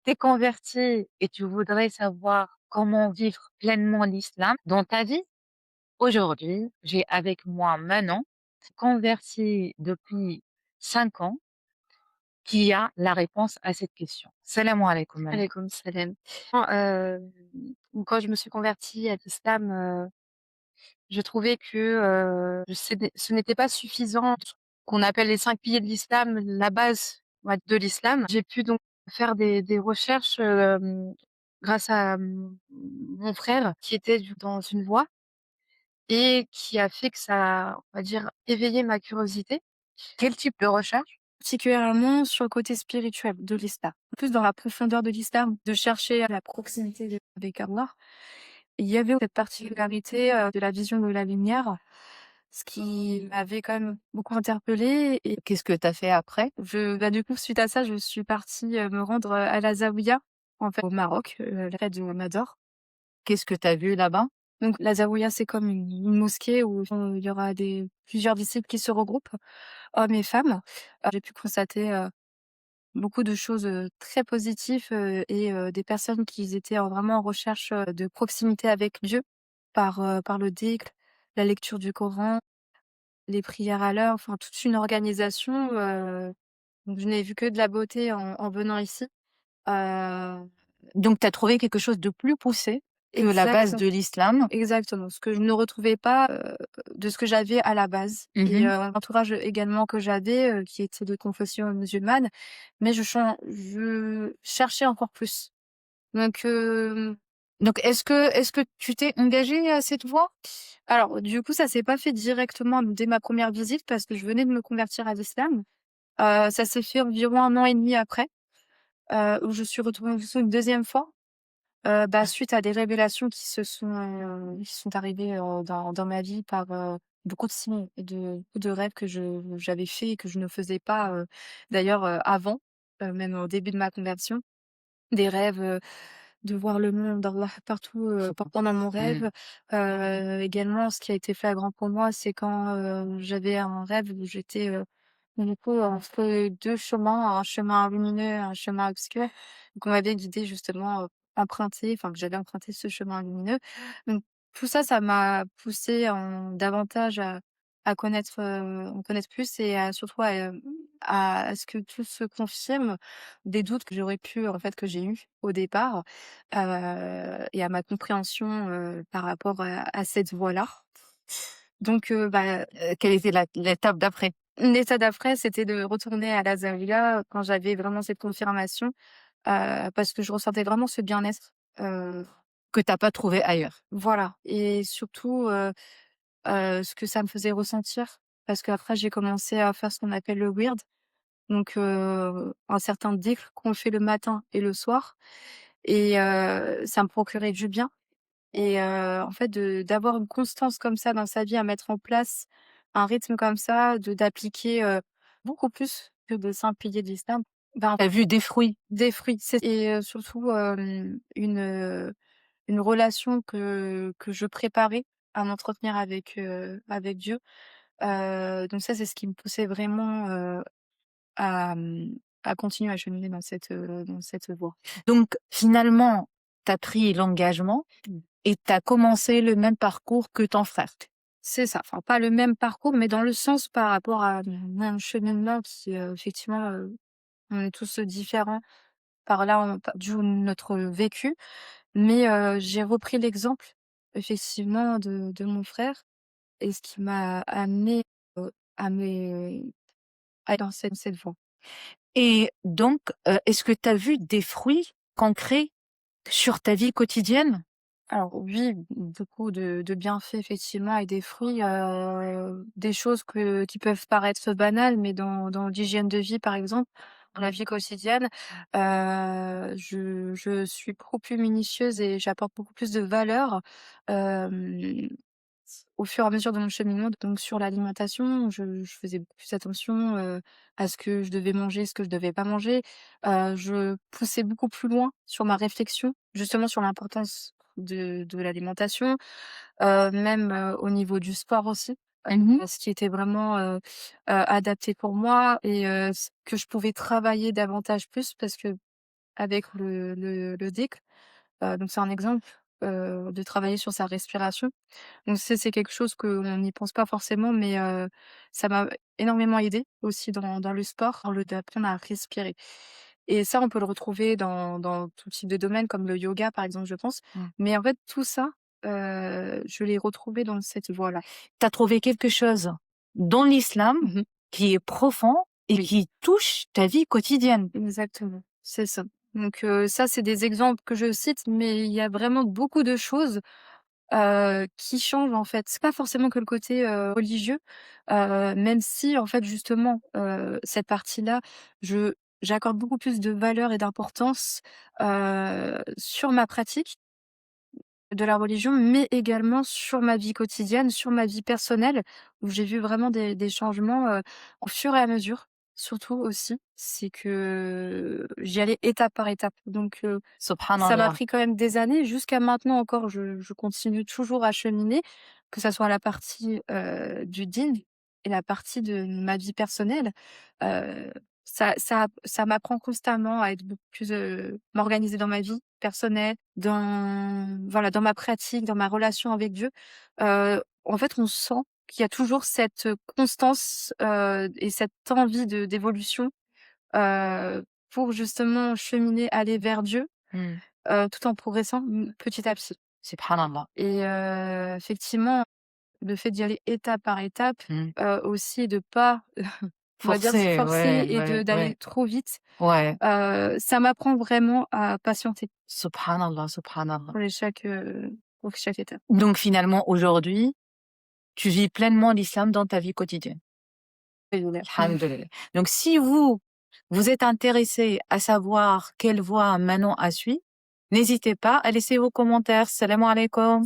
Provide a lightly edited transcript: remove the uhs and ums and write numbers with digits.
t'es converti et tu voudrais savoir comment vivre pleinement l'islam dans ta vie, aujourd'hui, j'ai avec moi Manon, convertie depuis 5 ans, qui a la réponse à cette question. Salam alaikum Manon. Alaykoum salam. Quand je me suis convertie à l'islam, je trouvais que, ce n'était pas suffisant, qu'on appelle les 5 piliers de l'islam, la base, on va de l'islam. J'ai pu donc faire des recherches, grâce à, mon frère qui était dans une voie et qui a fait que ça a, on va dire, éveillé ma curiosité, Quel type de recherche? particulièrement sur le côté spirituel de l'islam. Plus dans la profondeur de l'islam, de chercher la proximité avec Allah. Il y avait cette particularité, de la vision de la lumière, ce qui m'avait quand même beaucoup interpellée et Qu'est-ce que tu as fait après? du coup, suite à ça, je suis partie, me rendre, à la Zaouïa, en fait, au Maroc, près de Nador. Qu'est-ce que tu as vu là-bas? Donc la Zaouïa, c'est comme une mosquée où, il y aura plusieurs disciples qui se regroupent, hommes et femmes. J'ai pu constater, beaucoup de choses, très positives, et des personnes qui étaient vraiment en recherche, de proximité avec Dieu par le dhikr, la lecture du Coran, les prières à l'heure, enfin toute une organisation, donc je n'ai vu que de la beauté en venant ici. Heu, Donc tu as trouvé quelque chose de plus poussé que la base exactem de l'islam? exactement, ce que je ne retrouvais pas, de ce que j'avais à la base et Mmh. l'entourage également que j'avais, qui était de confession musulmane, mais je cherchais encore plus. Donc Donc est-ce que tu t'es engagée à cette voie? alors du coup, ça s'est pas fait directement dès ma première visite parce que je venais de me convertir à l'islam. Ça s'est fait environ 1 an et demi après, où je suis retournée dessus une deuxième fois, suite à des révélations qui sont arrivées, dans ma vie par, beaucoup de signes et beaucoup de rêves que j'avais faits et que je ne faisais pas, d'ailleurs, avant, même au début de ma conversion. Des rêves, de voir le nom d'Allah partout, pendant mon Mmh. rêve. Également, ce qui a été flagrant pour moi, c'est quand, j'avais un rêve où j'étais, du coup, entre 2 chemins, un chemin lumineux, un chemin obscur. Donc on m'avait guidée justement, que j'avais emprunté ce chemin lumineux. Donc tout ça, ça m'a poussée davantage en connaître plus et surtout à ce que tout se confirme, des doutes que j'aurais pu en fait, que j'ai eus au départ, et à ma compréhension, par rapport à cette voie-là. Donc Quelle était l'étape d'après? l'étape d'après, c'était de retourner à la Zawiya quand j'avais vraiment cette confirmation, parce que je ressentais vraiment ce bien-être, Que tu as pas trouvé ailleurs? voilà et surtout, ce que ça me faisait ressentir. Parce qu'après j'ai commencé à faire ce qu'on appelle le wird, donc un certain dhikr qu'on fait le matin et le soir et ça me procurait du bien et en fait d'avoir une constance comme ça dans sa vie, à mettre en place un rythme comme ça, d'appliquer, beaucoup plus que de simples piliers de l'islam, ben, Tu as vu des fruits? des fruits, c'est et surtout, une relation que je préparais à m'entretenir avec Dieu. Donc ça, c'est ce qui me poussait vraiment, à continuer à cheminer dans cette voie. Donc finalement, tu as pris l'engagement et tu as commencé le même parcours que ton frère? C'est ça, enfin pas le même parcours, mais dans le sens par rapport à mon cheminement qui, effectivement, on est tous différents par là, d'où notre vécu. Mais j'ai repris l'exemple effectivement de mon frère et ce qui m'a amenée, à me à aller dans cette voie. Et donc, est-ce que tu as vu des fruits concrets sur ta vie quotidienne? Alors oui, beaucoup de bienfaits effectivement et des fruits, des choses qui peuvent paraître banales, mais dans l'hygiène de vie par exemple, dans la vie quotidienne, je suis beaucoup plus minutieuse et j'apporte beaucoup plus de valeur, hem, au fur et à mesure de mon cheminement. Donc sur l'alimentation, je faisais beaucoup plus attention, à ce que je devais manger, ce que je devais pas manger. Je poussais beaucoup plus loin sur ma réflexion, justement sur l'importance de l'alimentation, même, au niveau du sport aussi, Mmh. ce qui était vraiment, adapté pour moi et ce que je pouvais travailler davantage plus parce que avec le dhikr. Donc c'est un exemple, de travailler sur sa respiration. Donc c'est quelque chose qu'on n'y pense pas forcément, mais ça m'a énormément aidée aussi dans le sport, dans le d'apprendre à respirer et ça, on peut le retrouver dans tout type de domaine comme le yoga, par exemple, je pense. Mais en fait, tout ça, je l'ai retrouvé dans cette voie-là. Tu as trouvé quelque chose dans l'islam Mmh. qui est profond et Oui. qui touche ta vie quotidienne. Exactement, c'est ça. Donc ça, c'est des exemples que je cite, mais il y a vraiment beaucoup de choses qui change en fait. C'est pas forcément que le côté, religieux, même si en fait justement, cette partie-là, je j'accorde beaucoup plus de valeur et d'importance, sur ma pratique de la religion, mais également sur ma vie quotidienne, sur ma vie personnelle, où j'ai vu vraiment des changements, au fur et à mesure. Surtout aussi, c'est que j'y allais étape par étape. Donc ça m'a Subhanallah. pris quand même des années. Jusqu'à maintenant encore, je continue toujours à cheminer, que ça soit la partie, du dîn et la partie de ma vie personnelle. Heu, ça m'apprend constamment à être beaucoup plus, m'organiser dans ma vie personnelle, voilà, dans ma pratique, dans ma relation avec Dieu. En fait, on sent qu'il y a toujours cette, constance, et cette envie d'évolution, pour justement cheminer, aller vers Dieu, Mmh. tout en progressant, petit à petit Subhanallah. et effectivement, le fait d'y aller étape par étape, Mmh. aussi de pas, on va dire, se Forcé, forcer ouais, et ouais, d'aller ouais. trop vite, Ouais. ça m'apprend vraiment à patienter Subhanallah, subhanallah. pour chaque étape. Donc finalement, aujourd'hui, tu vis pleinement l'islam dans ta vie quotidienne. Alhamdulillah. Donc si vous êtes intéressé à savoir quelle voie Manon a suivi, n'hésitez pas à laisser vos commentaires. Salam alaikum.